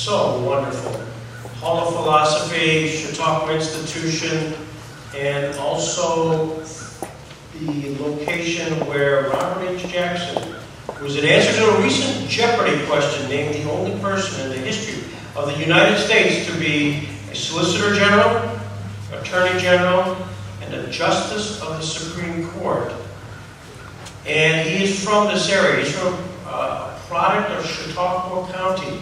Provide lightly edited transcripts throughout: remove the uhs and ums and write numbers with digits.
So wonderful. Hall of Philosophy, Chautauqua Institution, and also the location where Robert H. Jackson was, in answer to a recent Jeopardy question, named the only person in the history of the United States to be a Solicitor General, Attorney General, and a Justice of the Supreme Court. And he is from this area. He's from a product of Chautauqua County.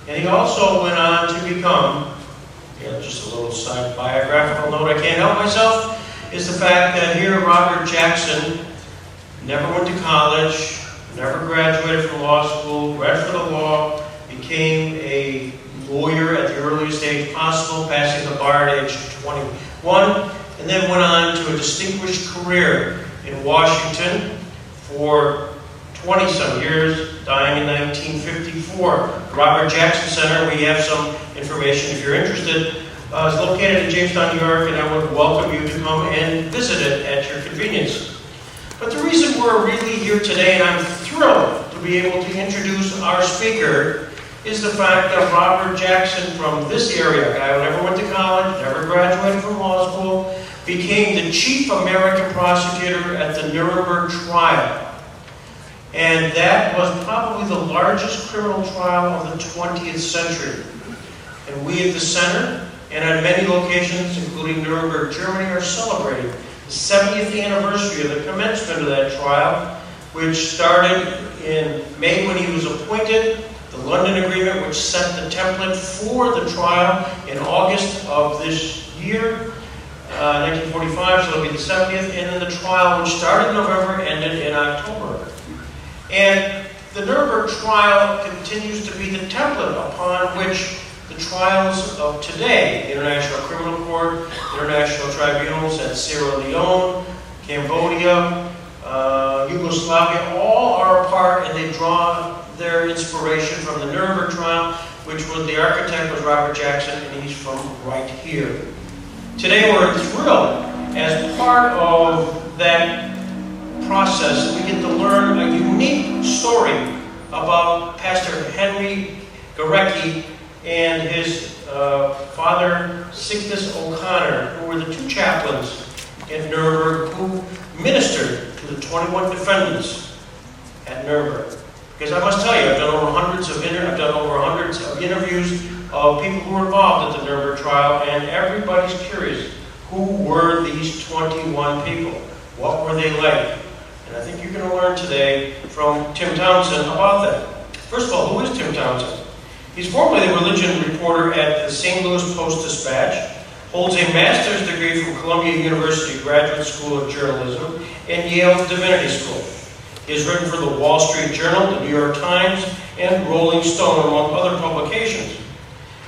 And he also went on to become, just a little side biographical note I can't help myself, is the fact that here Robert Jackson never went to college, never graduated from law school, read for the law, became a lawyer at the earliest age possible, passing the bar at age 21, and then went on to a distinguished career in Washington for 20-some years, dying in 1954. The Robert Jackson Center, we have some information if you're interested, is located in Jamestown, New York, and I would welcome you to come and visit it at your convenience. But the reason we're really here today, and I'm thrilled to be able to introduce our speaker, is the fact that Robert Jackson from this area, a guy who never went to college, never graduated from law school, became the chief American prosecutor at the Nuremberg Trial. And that was probably the largest criminal trial of the 20th century. And we at the center, and at many locations, including Nuremberg, Germany, are celebrating the 70th anniversary of the commencement of that trial, which started in May when he was appointed, the London Agreement, which set the template for the trial in August of this year, 1945, so it'll be the 70th, and then the trial, which started in November, ended in October. And the Nuremberg trial continues to be the template upon which the trials of today, the International Criminal Court, international tribunals at Sierra Leone, Cambodia, Yugoslavia, all are a part, and they draw their inspiration from the Nuremberg trial, which was, the architect was Robert Jackson, and he's from right here. Today we're thrilled, as part of that process, we get to learn a unique story about Pastor Henry Gerecke and his Father Sixtus O'Connor, who were the two chaplains at Nuremberg who ministered to the 21 defendants at Nuremberg. Because I must tell you, I've done over hundreds of interviews of people who were involved at the Nuremberg trial, and everybody's curious, who were these 21 people? What were they like? And I think you're going to learn today from Tim Townsend about that. First of all, who is Tim Townsend? He's formerly the religion reporter at the St. Louis Post-Dispatch, holds a master's degree from Columbia University Graduate School of Journalism and Yale Divinity School. He has written for the Wall Street Journal, the New York Times, and Rolling Stone, among other publications.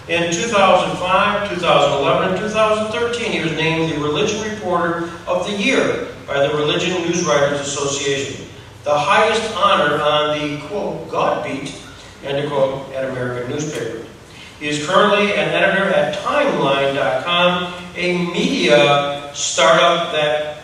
In 2005, 2011, and 2013, he was named the Religion Reporter of the Year by the Religion News Writers Association, the highest honor on the, quote, God beat, end quote, at American newspaper. He is currently an editor at Timeline.com, a media startup that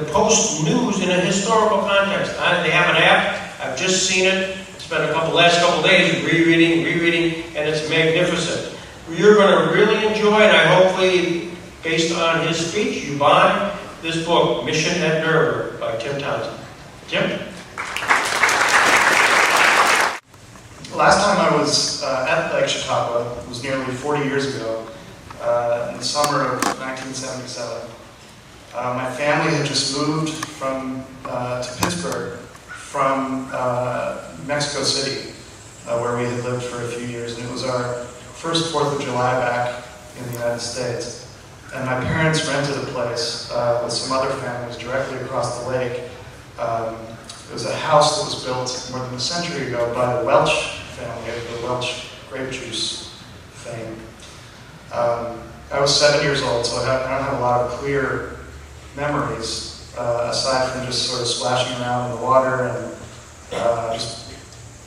posts news in a historical context. They have an app. I've just seen it. Spent last couple days rereading, and it's magnificent. You're going to really enjoy it. I hopefully, based on his speech, you buy this book, Mission at Nuremberg, by Tim Townsend. Tim? Last time I was at Lake Chautauqua was nearly 40 years ago, in the summer of 1977. My family had just moved to Pittsburgh from Mexico City, where we had lived for a few years, and it was our first 4th of July back in the United States. And my parents rented a place with some other families directly across the lake. It was a house that was built more than a century ago by the Welch family, the Welch grape juice fame. I was 7 years old, so I don't have a lot of clear memories, aside from just sort of splashing around in the water and just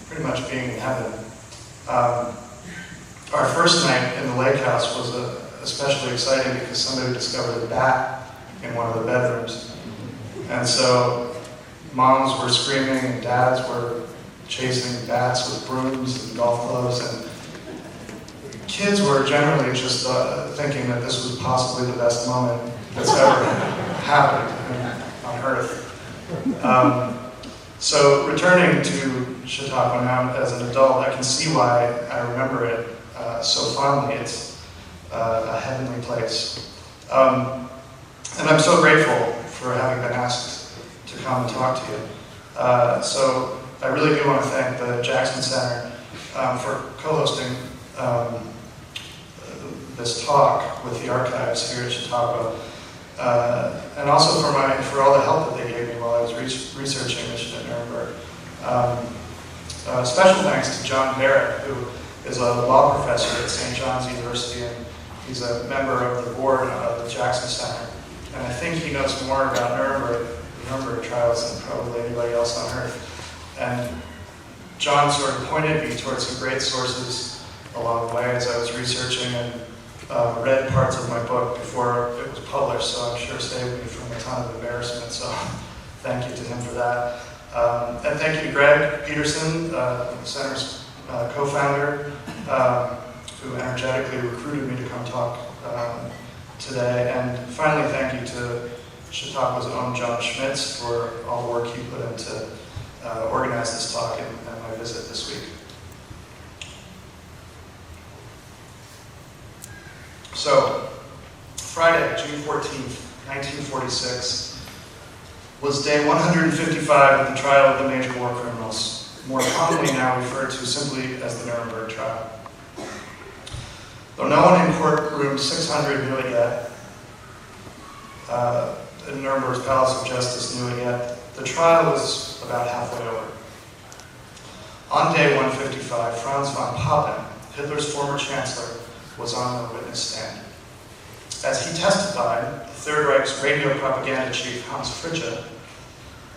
pretty much being in heaven. Our first night in the lake house was especially exciting because somebody discovered a bat in one of the bedrooms. And so moms were screaming and dads were chasing bats with brooms and golf clubs, and kids were generally just thinking that this was possibly the best moment that's ever happened on Earth. So returning to Chautauqua now as an adult, I can see why I remember it so fondly. It's a heavenly place. And I'm so grateful for having been asked to come and talk to you. So I really do want to thank the Jackson Center for co-hosting this talk with the archives here at Chautauqua, and also for all the help that they gave me while I was researching Mission at Nuremberg. Special thanks to John Garrett, who is a law professor at St. John's University, and he's a member of the board of the Jackson Center. And I think he knows more about the Nuremberg trials than probably anybody else on earth. And John sort of pointed me towards some great sources along the way as I was researching, and read parts of my book before it was published, so I'm sure saved me from a ton of embarrassment. So thank you to him for that. And thank you to Greg Peterson, the center's co-founder, who energetically recruited me to come talk today. And finally, thank you to Chautauqua's own John Schmitz for all the work he put in to organize this talk and my visit this week. So, Friday, June 14th, 1946, was day 155 of the trial of the major war criminals, more commonly now referred to simply as the Nuremberg Trial. Though no one in courtroom 600 knew it yet, in Nuremberg's Palace of Justice knew it yet, the trial was about halfway over. On day 155, Franz von Papen, Hitler's former chancellor, was on the witness stand. As he testified, the Third Reich's radio propaganda chief, Hans Fritzsche,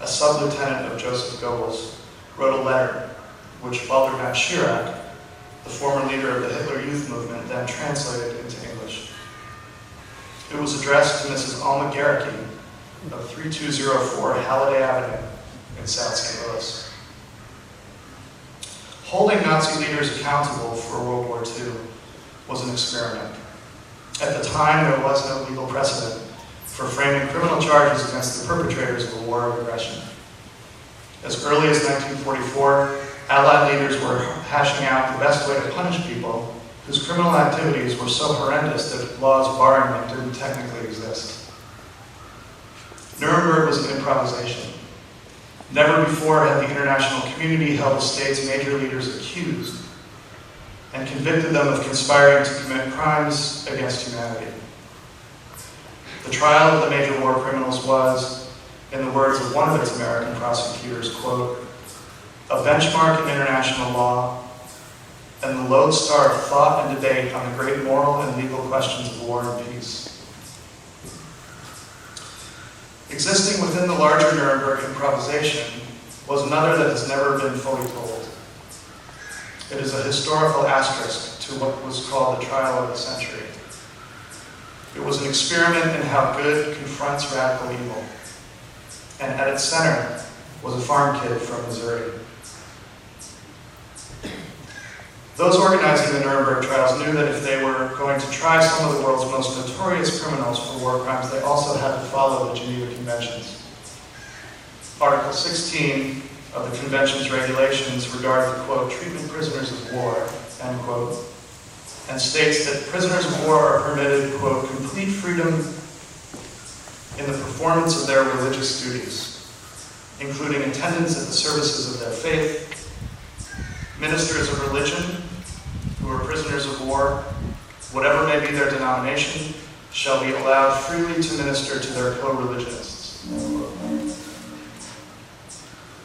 a sub-lieutenant of Joseph Goebbels, wrote a letter which Walter von Schirach, the former leader of the Hitler Youth Movement, then translated into English. It was addressed to Mrs. Alma Gerecke of 3204 Halliday Avenue in South St. Louis. Holding Nazi leaders accountable for World War II was an experiment. At the time, there was no legal precedent for framing criminal charges against the perpetrators of a war of aggression. As early as 1944, Allied leaders were hashing out the best way to punish people whose criminal activities were so horrendous that laws barring them didn't technically exist. Nuremberg was an improvisation. Never before had the international community held a state's major leaders accused and convicted them of conspiring to commit crimes against humanity. The trial of the major war criminals was, in the words of one of its American prosecutors, quote, a benchmark in international law and the lodestar of thought and debate on the great moral and legal questions of war and peace. Existing within the larger Nuremberg improvisation was another that has never been fully told. It is a historical asterisk to what was called the trial of the century. It was an experiment in how good confronts radical evil. And at its center was a farm kid from Missouri. Those organizing the Nuremberg trials knew that if they were going to try some of the world's most notorious criminals for war crimes, they also had to follow the Geneva Conventions. Article 16 of the Convention's regulations regard the, quote, treatment prisoners of war, end quote, and states that prisoners of war are permitted, quote, complete freedom in the performance of their religious duties, including attendance at the services of their faith. Ministers of religion who are prisoners of war, whatever may be their denomination, shall be allowed freely to minister to their co-religionists.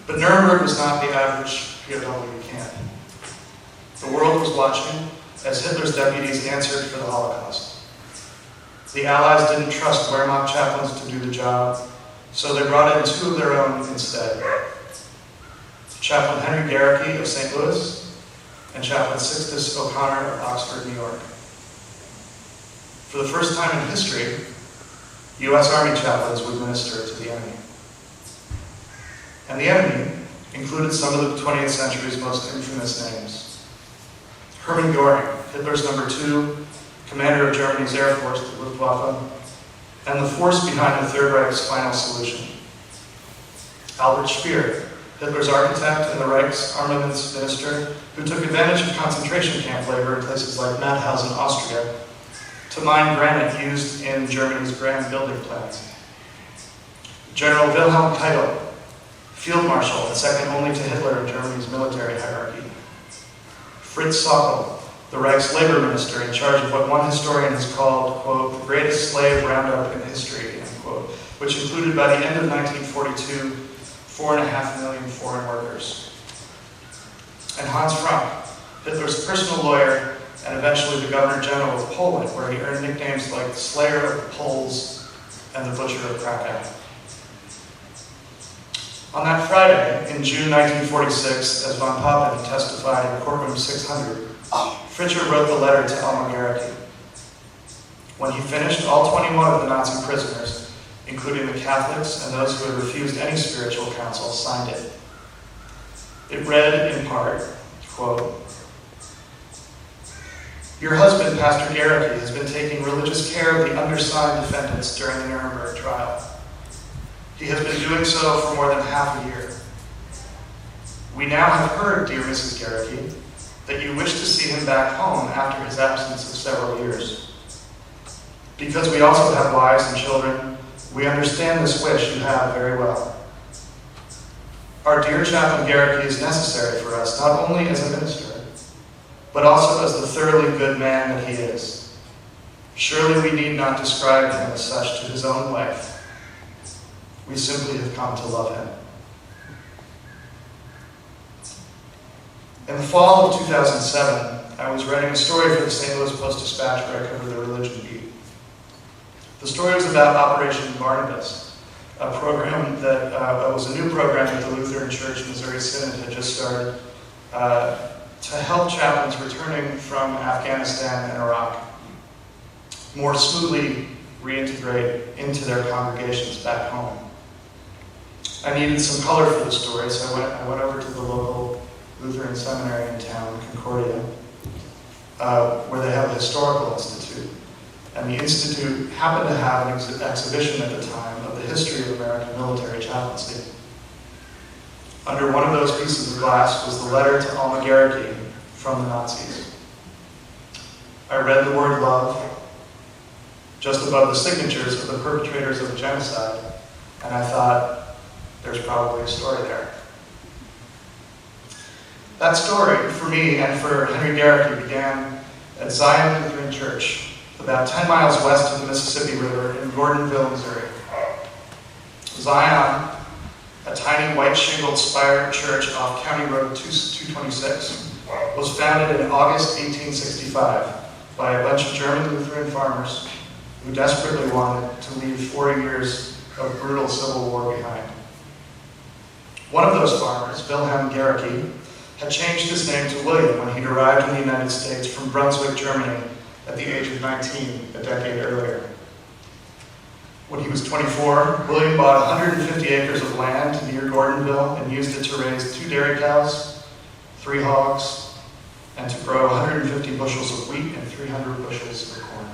But Nuremberg was not the average POW camp. The world was watching as Hitler's deputies answered for the Holocaust. The Allies didn't trust Wehrmacht chaplains to do the job, so they brought in two of their own instead. Chaplain Henry Gerecke of St. Louis and Chaplain Sixtus O'Connor of Oxford, New York. For the first time in history, U.S. Army chaplains would minister to the enemy. And the enemy included some of the 20th century's most infamous names. Hermann Göring, Hitler's number 2, commander of Germany's Air Force, the Luftwaffe, and the force behind the Third Reich's final solution. Albert Speer, Hitler's architect and the Reich's armaments minister, who took advantage of concentration camp labor in places like Mauthausen, Austria, to mine granite used in Germany's grand building plans. General Wilhelm Keitel, field marshal and second only to Hitler in Germany's military hierarchy. Fritz Sauckel, the Reich's labor minister in charge of what one historian has called, quote, the greatest slave roundup in history, end quote, which included by the end of 1942, 4.5 million foreign workers. And Hans Frank, Hitler's personal lawyer and eventually the Governor General of Poland, where he earned nicknames like the Slayer of the Poles and the Butcher of Krakow. On that Friday, in June 1946, as von Papen testified in courtroom 600, Fritzsche wrote the letter to Alma Gerecke. When he finished, all 21 of the Nazi prisoners, including the Catholics and those who had refused any spiritual counsel, signed it. It read, in part, quote, your husband, Pastor Gerecke, has been taking religious care of the undersigned defendants during the Nuremberg Trial. He has been doing so for more than half a year. We now have heard, dear Mrs. Gerecke, that you wish to see him back home after his absence of several years. Because we also have wives and children, we understand this wish you have very well. Our dear Chaplain Garrity is necessary for us, not only as a minister, but also as the thoroughly good man that he is. Surely we need not describe him as such to his own wife. We simply have come to love him. In the fall of 2007, I was writing a story for the St. Louis Post-Dispatch where I covered the religion beat. The story was about Operation Barnabas, a program that was a new program that the Lutheran Church Missouri Synod had just started to help chaplains returning from Afghanistan and Iraq more smoothly reintegrate into their congregations back home. I needed some color for the story, so I went over to the local Lutheran seminary in town, Concordia, where they have a historical institute. And the institute happened to have an exhibition at the time of the history of American military chaplaincy. Under one of those pieces of glass was the letter to Alma Gerecke from the Nazis. I read the word love just above the signatures of the perpetrators of the genocide, and I thought, there's probably a story there. That story, for me and for Henry Gerecke, began at Zion Lutheran Church, about 10 miles west of the Mississippi River in Gordonville, Missouri. Zion, a tiny white-shingled spire church off County Road 226, was founded in August 1865 by a bunch of German Lutheran farmers who desperately wanted to leave 40 years of brutal civil war behind. One of those farmers, Wilhelm Gerecke, had changed his name to William when he'd arrived in the United States from Brunswick, Germany, at the age of 19, a decade earlier. When he was 24, William bought 150 acres of land near Gordonville and used it to raise 2 dairy cows, 3 hogs, and to grow 150 bushels of wheat and 300 bushels of corn.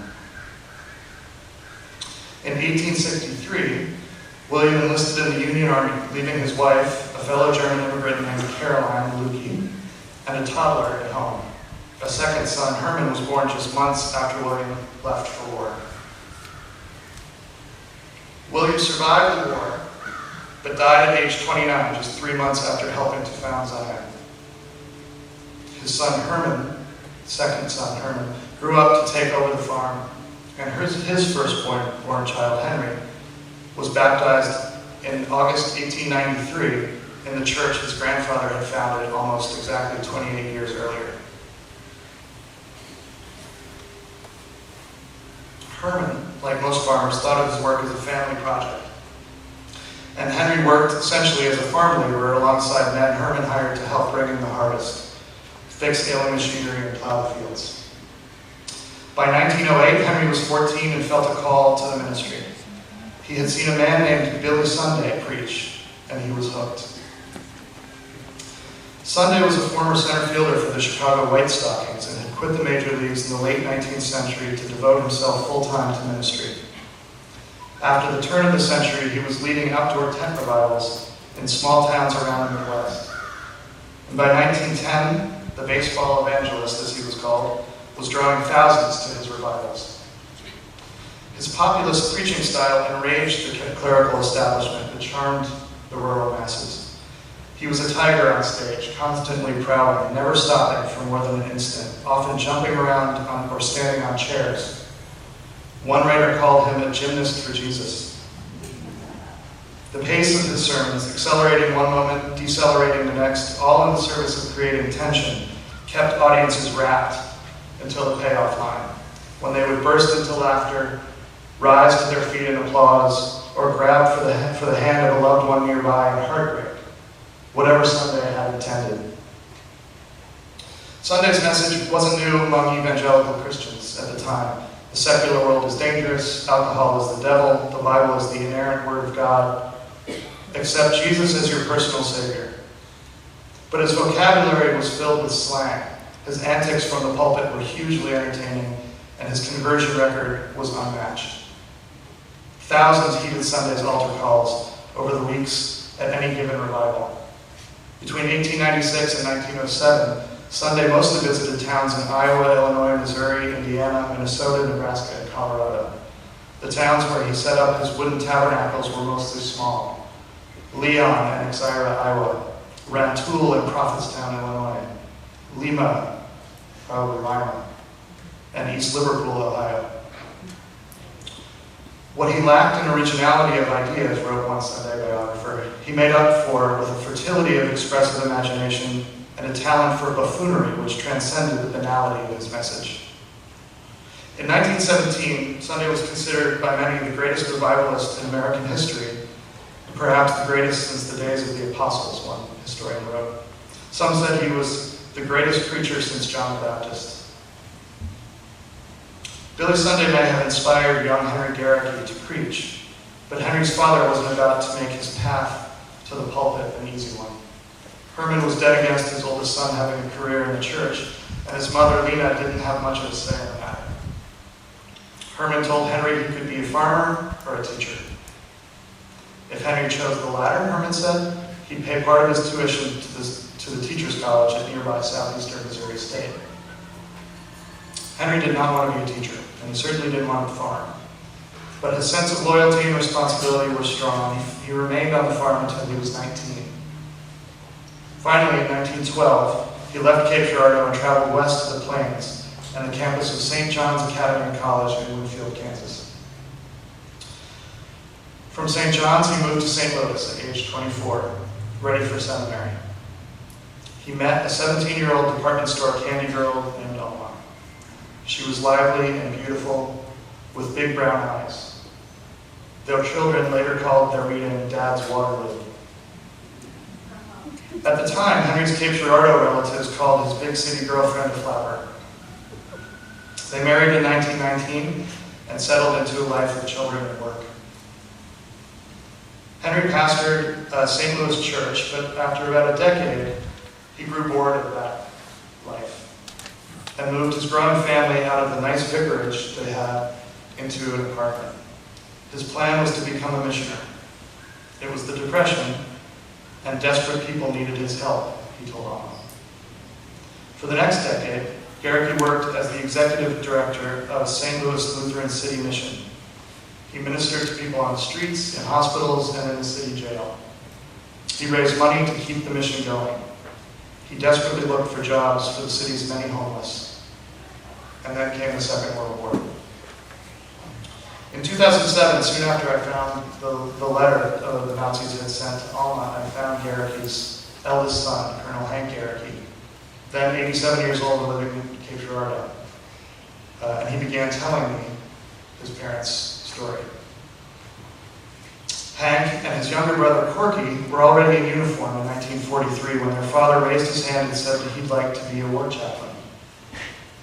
In 1863, William enlisted in the Union Army, leaving his wife, a fellow German immigrant named Caroline Lukey, and a toddler at home. A second son, Herman, was born just months after William left for war. William survived the war, but died at age 29, just 3 months after helping to found Zion. His son Herman, second son Herman, grew up to take over the farm, and his firstborn child, Henry, was baptized in August 1893 in the church his grandfather had founded almost exactly 28 years earlier. Herman, like most farmers, thought of his work as a family project. And Henry worked essentially as a farm laborer alongside men Herman hired to help bring in the harvest, fix ailing machinery, and plow the fields. By 1908, Henry was 14 and felt a call to the ministry. He had seen a man named Billy Sunday preach, and he was hooked. Sunday was a former center fielder for the Chicago White Stockings and had quit the major leagues in the late 19th century to devote himself full-time to ministry. After the turn of the century, he was leading outdoor tent revivals in small towns around the Midwest. And by 1910, the baseball evangelist, as he was called, was drawing thousands to his revivals. His populist preaching style enraged the clerical establishment that charmed the rural masses. He was a tiger on stage, constantly prowling, never stopping for more than an instant, often jumping around or standing on chairs. One writer called him a gymnast for Jesus. The pace of his sermons, accelerating one moment, decelerating the next, all in the service of creating tension, kept audiences rapt until the payoff line, when they would burst into laughter, rise to their feet in applause, or grab for the hand of a loved one nearby in heartbreak, whatever Sunday had intended. Sunday's message wasn't new among evangelical Christians at the time. The secular world is dangerous, alcohol is the devil, the Bible is the inerrant word of God. Accept Jesus as your personal Savior. But his vocabulary was filled with slang. His antics from the pulpit were hugely entertaining, and his conversion record was unmatched. Thousands heeded Sunday's altar calls over the weeks at any given revival. Between 1896 and 1907, Sunday mostly visited towns in Iowa, Illinois, Missouri, Indiana, Minnesota, Nebraska, and Colorado. The towns where he set up his wooden tabernacles were mostly small. Leon and Exira, Iowa, Rantoul and Prophetstown, Illinois, Lima, probably Lima, and East Liverpool, Ohio. What he lacked in originality of ideas, wrote one Sunday biographer, he made up for with a fertility of expressive imagination and a talent for buffoonery which transcended the banality of his message. In 1917, Sunday was considered by many the greatest revivalist in American history, and perhaps the greatest since the days of the apostles, one historian wrote. Some said he was the greatest preacher since John the Baptist. Billy Sunday may have inspired young Henry Gerecke to preach, but Henry's father wasn't about to make his path to the pulpit an easy one. Herman was dead against his oldest son having a career in the church, and his mother, Lena, didn't have much of a say in the matter. Herman told Henry he could be a farmer or a teacher. If Henry chose the latter, Herman said, he'd pay part of his tuition to the teacher's college at nearby southeastern Missouri State. Henry did not want to be a teacher, and he certainly didn't want to farm. But his sense of loyalty and responsibility were strong. He remained on the farm until he was 19. Finally, in 1912, he left Cape Girardeau and traveled west to the Plains and the campus of St. John's Academy College in Winfield, Kansas. From St. John's, he moved to St. Louis at age 24, ready for seminary. He met a 17-year-old department store candy girl named Alma. She was lively and beautiful, with big brown eyes. Their children later called their meeting Dad's Water Lily. At the time, Henry's Cape Girardeau relatives called his big city girlfriend a flapper. They married in 1919 and settled into a life of children and work. Henry pastored St. Louis church, but after about a decade, he grew bored of that life and moved his growing family out of the nice vicarage they had into an apartment. His plan was to become a missionary. It was the Depression, and desperate people needed his help, he told Alma. For the next decade, Gerecke worked as the executive director of St. Louis Lutheran City Mission. He ministered to people on the streets, in hospitals, and in the city jail. He raised money to keep the mission going. He desperately looked for jobs for the city's many homeless. And then came the Second World War. In 2007, soon after I found the letter the Nazis had sent to Alma, I found Gerecke's eldest son, Colonel Hank Gerecke, then 87 years old and living in Cape Girardeau. And he began telling me his parents' story. Hank and his younger brother Corky were already in uniform in 1943 when their father raised his hand and said that he'd like to be a war chaplain.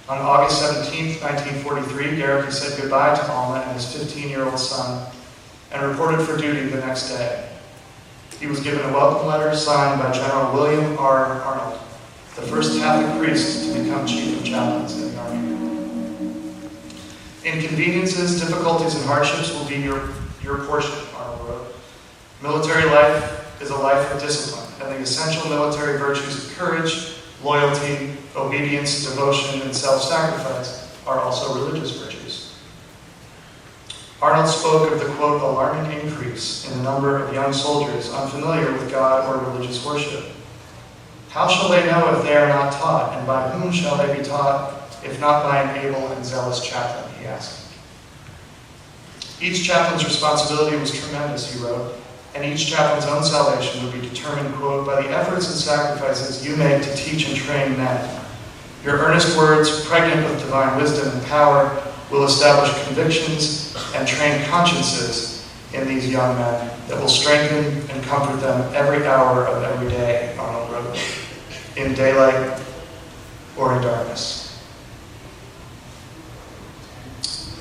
On August 17, 1943, Gerecke said goodbye to Alma and his 15-year-old son and reported for duty the next day. He was given a welcome letter signed by General William R. Arnold, the first Catholic priest to become chief of chaplains in the Army. Inconveniences, difficulties, and hardships will be your portion, Arnold wrote. Military life is a life of discipline, and the essential military virtues of courage, loyalty, obedience, devotion, and self-sacrifice are also religious virtues. Arnold spoke of the, quote, alarming increase in the number of young soldiers unfamiliar with God or religious worship. How shall they know if they are not taught, and by whom shall they be taught, if not by an able and zealous chaplain, he asked. Each chaplain's responsibility was tremendous, he wrote, and each chaplain's own salvation would be determined, quote, by the efforts and sacrifices you make to teach and train men. Your earnest words, pregnant with divine wisdom and power, will establish convictions and train consciences in these young men that will strengthen and comfort them every hour of every day, Arnold wrote, in daylight or in darkness.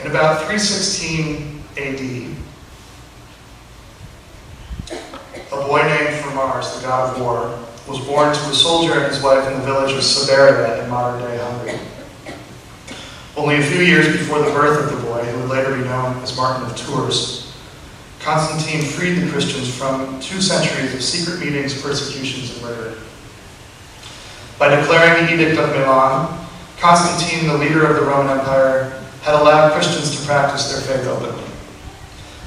In about 316 AD, a boy named Mars, the god of war, was born to a soldier and his wife in the village of Siberia in modern-day Hungary. Only a few years before the birth of the boy, who would later be known as Martin of Tours, Constantine freed the Christians from 2 centuries of secret meetings, persecutions, and murder. By declaring the Edict of Milan, Constantine, the leader of the Roman Empire, had allowed Christians to practice their faith openly.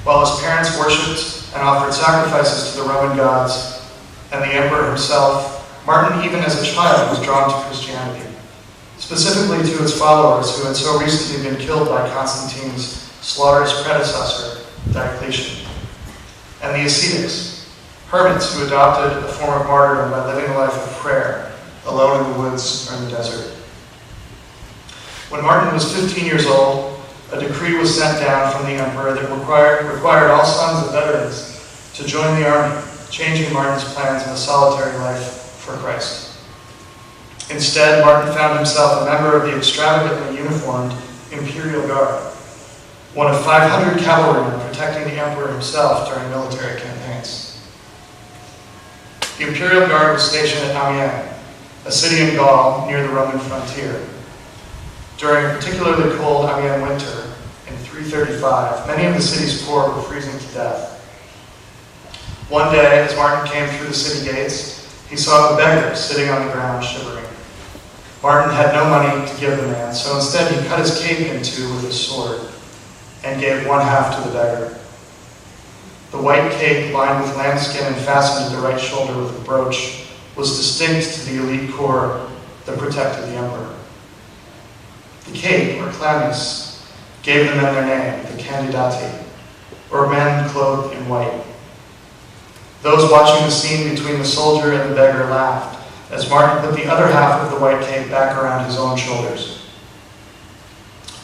While his parents worshipped and offered sacrifices to the Roman gods and the emperor himself, Martin, even as a child, was drawn to Christianity, specifically to its followers who had so recently been killed by Constantine's slaughterous predecessor, Diocletian, and the ascetics, hermits who adopted a form of martyrdom by living a life of prayer, alone in the woods or in the desert. When Martin was 15 years old, a decree was sent down from the emperor that required all sons of veterans to join the army, changing Martin's plans in a solitary life for Christ. Instead, Martin found himself a member of the extravagantly uniformed Imperial Guard, one of 500 cavalrymen protecting the emperor himself during military campaigns. The Imperial Guard was stationed at Amiens, a city in Gaul near the Roman frontier. During a particularly cold Amiens winter in 335, many of the city's poor were freezing to death. One day, as Martin came through the city gates, he saw a beggar sitting on the ground shivering. Martin had no money to give the man, so instead he cut his cape in two with his sword and gave one half to the beggar. The white cape, lined with lambskin and fastened to the right shoulder with a brooch, was distinct to the elite corps that protected the emperor. The cape, or chlamys, gave the men their name, the candidati, or men clothed in white. Those watching the scene between the soldier and the beggar laughed as Martin put the other half of the white cape back around his own shoulders.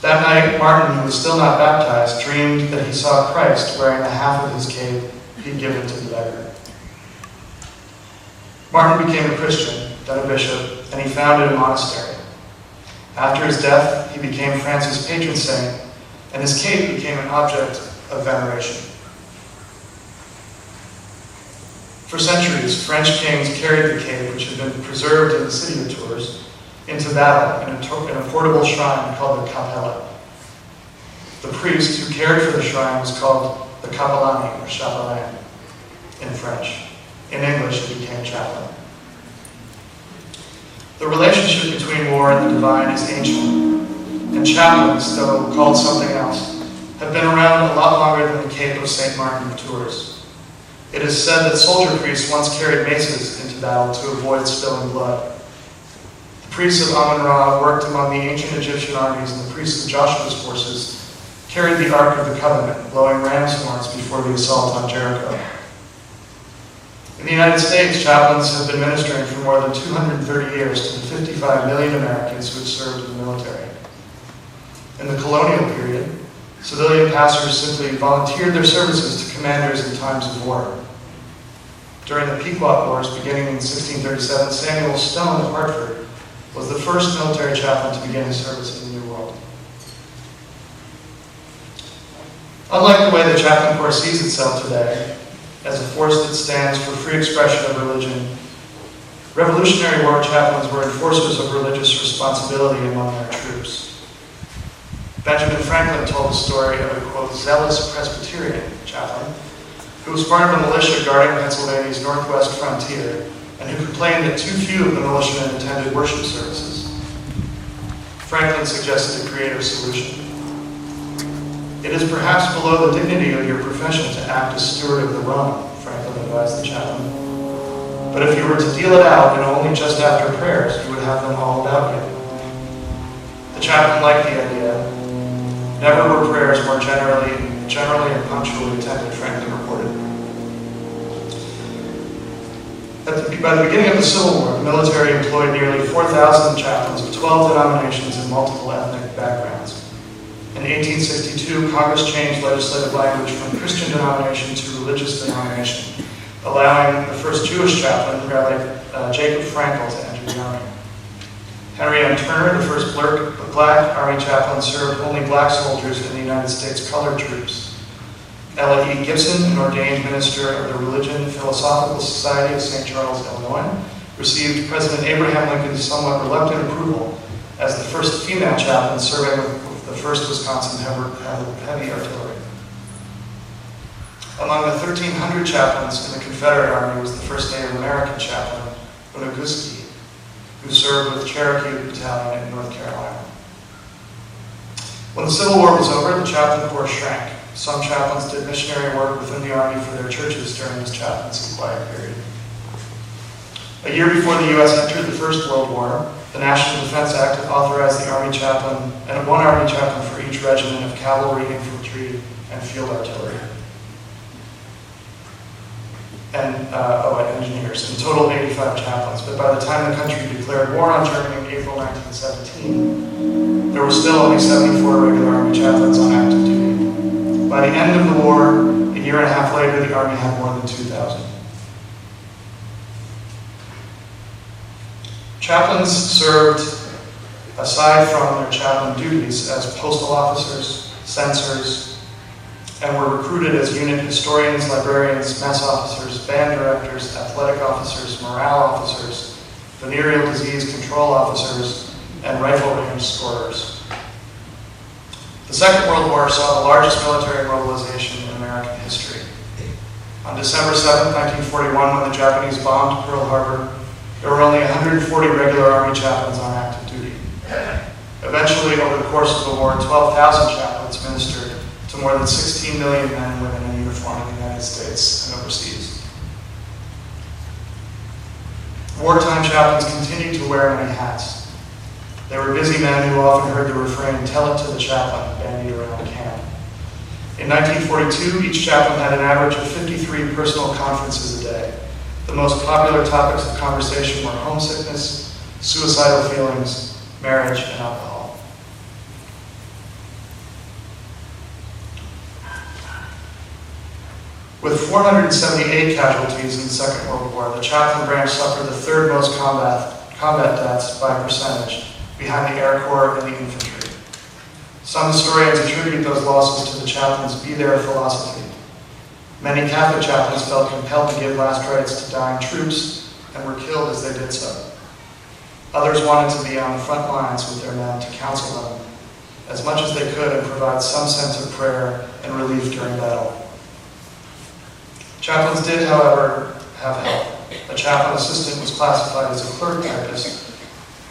That night, Martin, who was still not baptized, dreamed that he saw Christ wearing the half of his cape he'd given to the beggar. Martin became a Christian, then a bishop, and he founded a monastery. After his death, he became France's patron saint, and his cape became an object of veneration. For centuries, French kings carried the cape, which had been preserved in the city of Tours, into battle in a portable shrine called the Capella. The priest who cared for the shrine was called the Capellani, or Chapelain, in French. In English, it became chaplain. The relationship between war and the divine is ancient, and chaplains, though called something else, have been around a lot longer than the Cape of St. Martin of Tours. It is said that soldier priests once carried maces into battle to avoid spilling blood. The priests of Amun-Ra worked among the ancient Egyptian armies, and the priests of Joshua's forces carried the Ark of the Covenant, blowing ram's horns before the assault on Jericho. In the United States, chaplains have been ministering for more than 230 years to the 55 million Americans who had served in the military. In the colonial period, civilian pastors simply volunteered their services to commanders in times of war. During the Pequot Wars, beginning in 1637, Samuel Stone of Hartford was the first military chaplain to begin his service in the New World. Unlike the way the chaplain corps sees itself today, as a force that stands for free expression of religion. Revolutionary War chaplains were enforcers of religious responsibility among their troops. Benjamin Franklin told the story of a, quote, zealous Presbyterian chaplain who was part of a militia guarding Pennsylvania's northwest frontier and who complained that too few of the militiamen attended worship services. Franklin suggested a creative solution. It is perhaps below the dignity of your profession to act as steward of the wrong, Franklin advised the chaplain. But if you were to deal it out and only just after prayers, you would have them all about you. The chaplain liked the idea. Never were prayers more generally and punctually attended, Franklin reported. By the beginning of the Civil War, the military employed nearly 4,000 chaplains of 12 denominations and multiple ethnic backgrounds. In 1862, Congress changed legislative language from Christian denomination to religious denomination, allowing the first Jewish chaplain, Rabbi Jacob Frankel, to enter the Army. Henry M. Turner, the first black Army chaplain, served only black soldiers in the United States colored troops. Ella E. Gibson, an ordained minister of the Religion Philosophical Society of St. Charles, Illinois, received President Abraham Lincoln's somewhat reluctant approval as the first female chaplain serving with the 1st Wisconsin Heavy Artillery. Among the 1,300 chaplains in the Confederate Army was the first Native American chaplain, Unaguski, who served with Cherokee Battalion in North Carolina. When the Civil War was over, the chaplain corps shrank. Some chaplains did missionary work within the Army for their churches during this chaplaincy quiet period. A year before the U.S. entered the First World War, the National Defense Act authorized the Army chaplain and one Army chaplain for each regiment of cavalry, infantry, and field artillery. And engineers. In total, 85 chaplains. But by the time the country declared war on Germany in April 1917, there were still only 74 regular Army chaplains on active duty. By the end of the war, a year and a half later, the Army had more than 2,000. Chaplains served, aside from their chaplain duties, as postal officers, censors, and were recruited as unit historians, librarians, mess officers, band directors, athletic officers, morale officers, venereal disease control officers, and rifle range scorers. The Second World War saw the largest military mobilization in American history. On December 7, 1941, when the Japanese bombed Pearl Harbor, there were only 140 regular Army chaplains on active duty. Eventually, over the course of the war, 12,000 chaplains ministered to more than 16 million men and women in uniform in the United States and overseas. Wartime chaplains continued to wear many hats. They were busy men who often heard the refrain, "Tell it to the chaplain," bandied around camp. In 1942, each chaplain had an average of 53 personal conferences a day. The most popular topics of conversation were homesickness, suicidal feelings, marriage, and alcohol. With 478 casualties in the Second World War, the chaplain branch suffered the third most combat deaths by percentage, behind the Air Corps and the infantry. Some historians attribute those losses to the chaplain's "be there" philosophy. Many Catholic chaplains felt compelled to give last rites to dying troops and were killed as they did so. Others wanted to be on the front lines with their men to counsel them as much as they could and provide some sense of prayer and relief during battle. Chaplains did, however, have help. A chaplain assistant was classified as a clerk typist,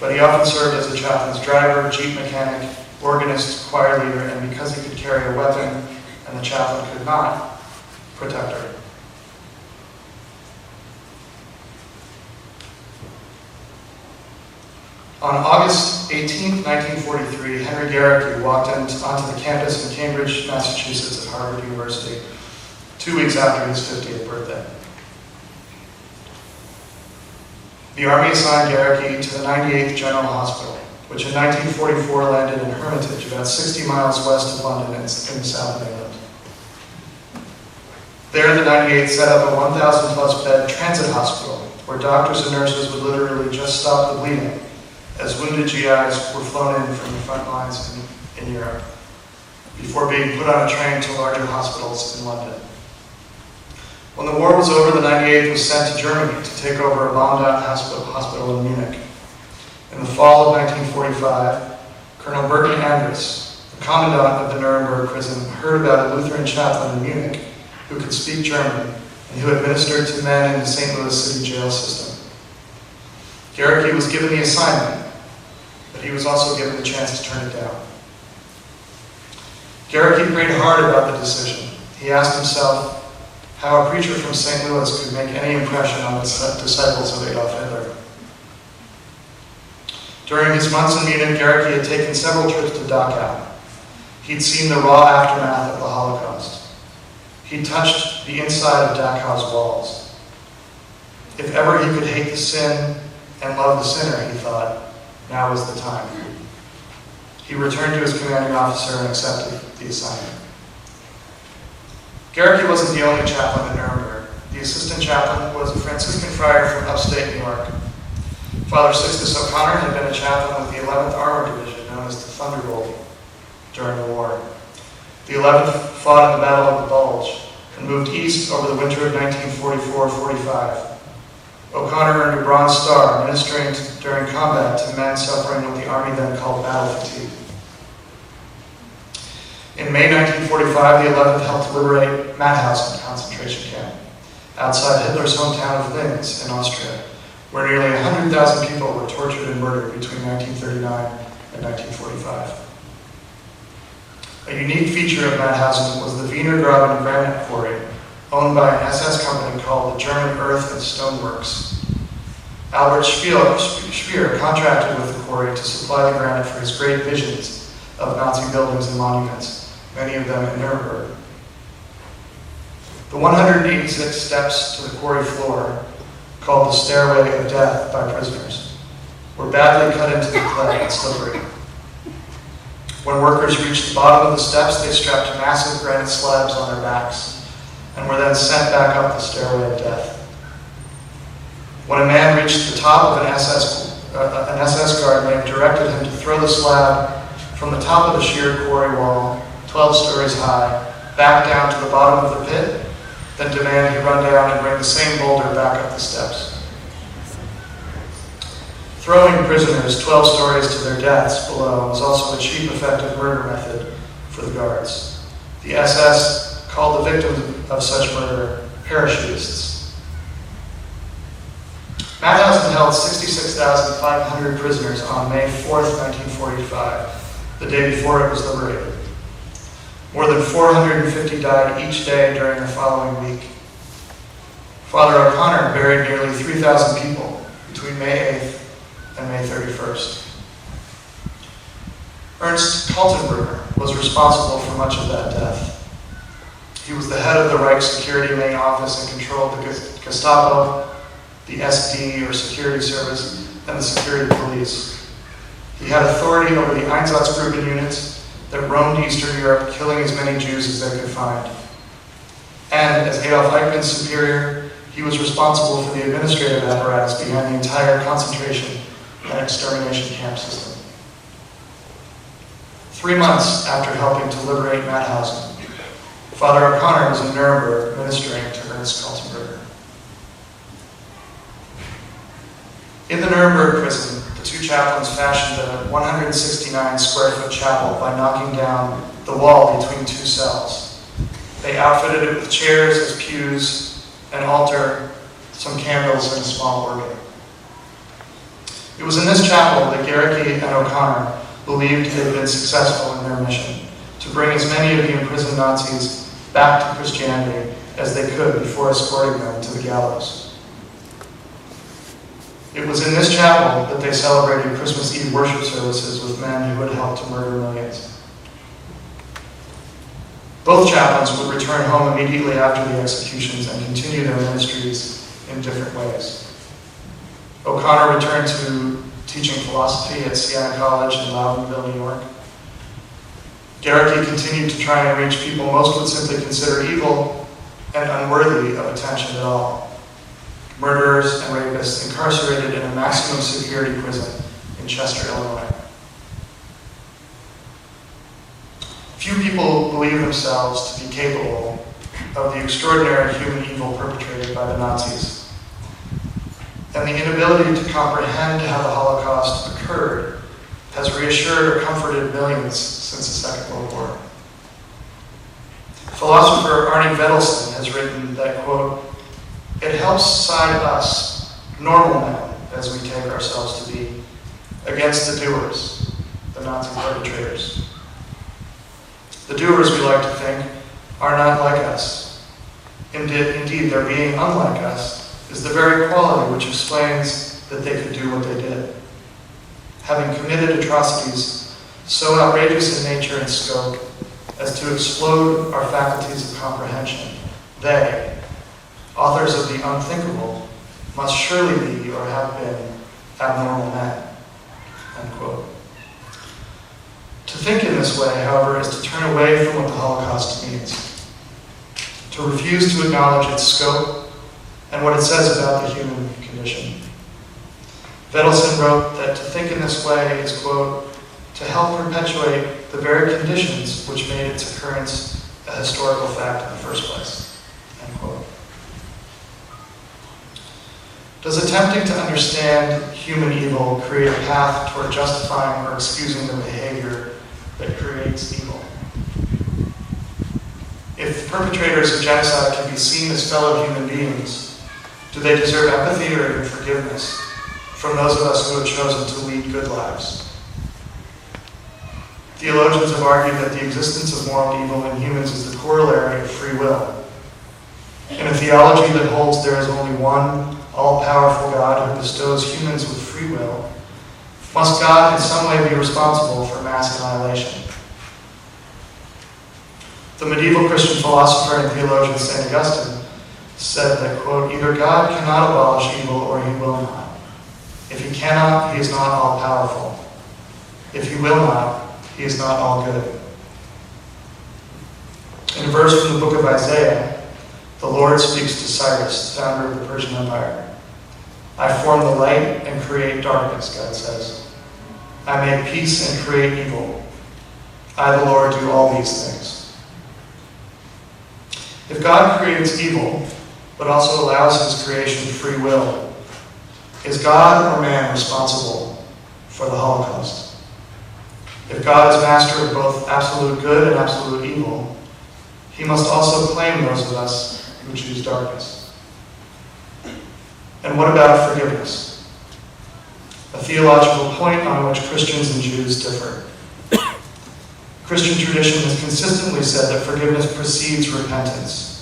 but he often served as a chaplain's driver, jeep mechanic, organist, choir leader, and because he could carry a weapon and the chaplain could not, protector. On August 18, 1943, Henry Gerecke walked onto the campus in Cambridge, Massachusetts at Harvard University, 2 weeks after his 50th birthday. The Army assigned Garrity to the 98th General Hospital, which in 1944 landed in Hermitage, about 60 miles west of London in the south of England. There, the 98th set up a 1,000-plus bed transit hospital, where doctors and nurses would literally just stop the bleeding, as wounded GIs were flown in from the front lines in Europe, before being put on a train to larger hospitals in London. When the war was over, the 98th was sent to Germany to take over a bombed-out hospital in Munich. In the fall of 1945, Colonel Burton Andrus, the commandant of the Nuremberg prison, heard about a Lutheran chaplain in Munich who could speak German and who administered to men in the St. Louis City jail system. Gerecke was given the assignment, but he was also given the chance to turn it down. Gerecke prayed hard about the decision. He asked himself how a preacher from St. Louis could make any impression on the disciples of Adolf Hitler. During his months in Munich, Gerecke had taken several trips to Dachau. He'd seen the raw aftermath of the Holocaust. He touched the inside of Dachau's walls. If ever he could hate the sin and love the sinner, he thought, now was the time. He returned to his commanding officer and accepted the assignment. Garrity wasn't the only chaplain in Nuremberg. The assistant chaplain was a Franciscan friar from upstate New York. Father Sixtus O'Connor had been a chaplain with the 11th Armored Division, known as the Thunderbolt, during the war. The 11th fought in the Battle of the Bulge and moved east over the winter of 1944-45. O'Connor earned a Bronze Star, ministering during combat to men suffering what the Army then called battle fatigue. In May 1945, the 11th helped liberate Mauthausen concentration camp, outside Hitler's hometown of Linz in Austria, where nearly 100,000 people were tortured and murdered between 1939 and 1945. A unique feature of Mauthausen was the Wiener Graben granite quarry, owned by an SS company called the German Earth and Stone Works. Albert Speer contracted with the quarry to supply the granite for his great visions of Nazi buildings and monuments, many of them in Nuremberg. The 186 steps to the quarry floor, called the Stairway of Death by prisoners, were badly cut into the clay and slippery. When workers reached the bottom of the steps, they strapped massive granite slabs on their backs and were then sent back up the Stairway of Death. When a man reached the top of an SS guard may have directed him to throw the slab from the top of the sheer quarry wall, 12 stories high, back down to the bottom of the pit, then demand he run down and bring the same boulder back up the steps. Throwing prisoners 12 stories to their deaths below was also a cheap, effective murder method for the guards. The SS called the victims of such murder parachutists. Mauthausen held 66,500 prisoners on May 4th, 1945, the day before it was liberated. More than 450 died each day during the following week. Father O'Connor buried nearly 3,000 people between May 8th and May 31st. Ernst Kaltenbrunner was responsible for much of that death. He was the head of the Reich Security Main Office and controlled the Gestapo, the SD or Security Service, and the Security Police. He had authority over the Einsatzgruppen units that roamed Eastern Europe, killing as many Jews as they could find. And as Adolf Eichmann's superior, he was responsible for the administrative apparatus behind the entire concentration and extermination camp system. 3 months after helping to liberate Mauthausen, Father O'Connor was in Nuremberg ministering to Ernst Kaltenbrunner. In the Nuremberg prison, the two chaplains fashioned a 169-square-foot chapel by knocking down the wall between two cells. They outfitted it with chairs as pews, an altar, some candles, and a small organ. It was in this chapel that Gerecke and O'Connor believed they had been successful in their mission to bring as many of the imprisoned Nazis back to Christianity as they could before escorting them to the gallows. It was in this chapel that they celebrated Christmas Eve worship services with men who had helped to murder millions. Both chaplains would return home immediately after the executions and continue their ministries in different ways. O'Connor returned to teaching philosophy at Siena College in Loudonville, New York. Gerecke continued to try and reach people most would simply consider evil and unworthy of attention at all. Murderers and rapists incarcerated in a maximum security prison in Chester, Illinois. Few people believe themselves to be capable of the extraordinary human evil perpetrated by the Nazis. And the inability to comprehend how the Holocaust occurred has reassured or comforted millions since the Second World War. Philosopher Arne Belson has written that, quote, "It helps side us, normal men, as we take ourselves to be, against the doers, the Nazi perpetrators. The doers, we like to think, are not like us. Indeed, their being unlike us is the very quality which explains that they could do what they did. Having committed atrocities so outrageous in nature and scope as to explode our faculties of comprehension, they, authors of the unthinkable, must surely be or have been abnormal men." End quote. To think in this way, however, is to turn away from what the Holocaust means, to refuse to acknowledge its scope and what it says about the human condition. Belson wrote that to think in this way is, quote, "to help perpetuate the very conditions which made its occurrence a historical fact in the first place." End quote. Does attempting to understand human evil create a path toward justifying or excusing the behavior that creates evil? If the perpetrators of genocide can be seen as fellow human beings, do they deserve empathy or even forgiveness from those of us who have chosen to lead good lives? Theologians have argued that the existence of moral evil in humans is the corollary of free will. In a theology that holds there is only one all-powerful God who bestows humans with free will, must God in some way be responsible for mass annihilation? The medieval Christian philosopher and theologian St. Augustine said that, quote, "Either God cannot abolish evil or he will not. If he cannot, he is not all-powerful. If he will not, he is not all good." In a verse from the book of Isaiah, the Lord speaks to Cyrus, founder of the Persian Empire. "I form the light and create darkness," God says. "I make peace and create evil. I, the Lord, do all these things." If God creates evil, but also allows his creation free will, is God or man responsible for the Holocaust? If God is master of both absolute good and absolute evil, he must also claim those of us who choose darkness. And what about forgiveness? A theological point on which Christians and Jews differ. Christian tradition has consistently said that forgiveness precedes repentance.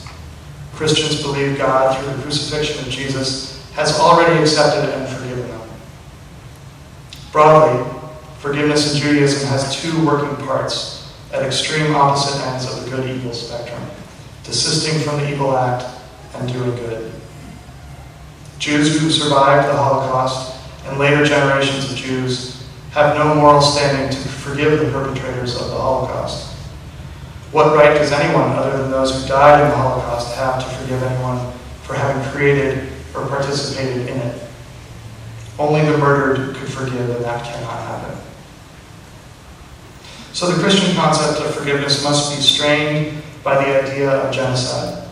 Christians believe God, through the crucifixion of Jesus, has already accepted and forgiven them. Broadly, forgiveness in Judaism has two working parts at extreme opposite ends of the good-evil spectrum: desisting from the evil act and doing good. Jews who survived the Holocaust and later generations of Jews have no moral standing to forgive the perpetrators of the Holocaust. What right does anyone other than those who died in the Holocaust have to forgive anyone for having created or participated in it? Only the murdered could forgive, and that cannot happen. So the Christian concept of forgiveness must be strained by the idea of genocide.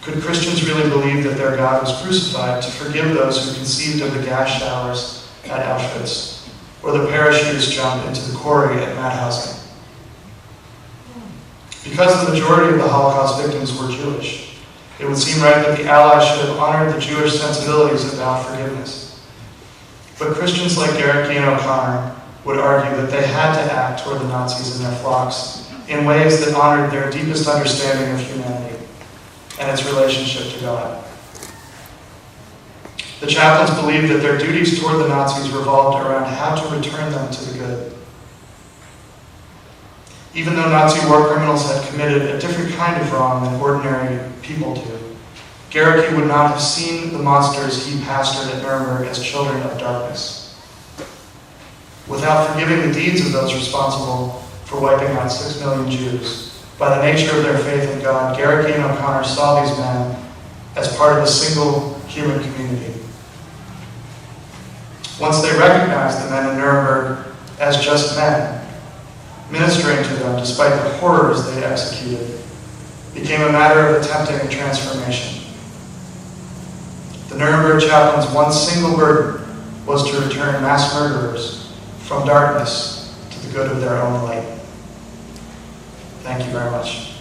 Could Christians really believe that their God was crucified to forgive those who conceived of the gas showers at Auschwitz, or the parachutist jump into the quarry at Mauthausen? Because the majority of the Holocaust victims were Jewish, it would seem right that the Allies should have honored the Jewish sensibilities about forgiveness. But Christians like Garrity and O'Connor would argue that they had to act toward the Nazis and their flocks in ways that honored their deepest understanding of humanity and its relationship to God. The chaplains believed that their duties toward the Nazis revolved around how to return them to the good. Even though Nazi war criminals had committed a different kind of wrong than ordinary people do, Gerecke would not have seen the monsters he pastored at Nuremberg as children of darkness. Without forgiving the deeds of those responsible for wiping out 6 million Jews, by the nature of their faith in God, Gerecke and O'Connor saw these men as part of a single human community. Once they recognized the men in Nuremberg as just men, ministering to them despite the horrors they executed, became a matter of attempting a transformation. The Nuremberg chaplains' one single burden was to return mass murderers from darkness to the good of their own light. Thank you very much.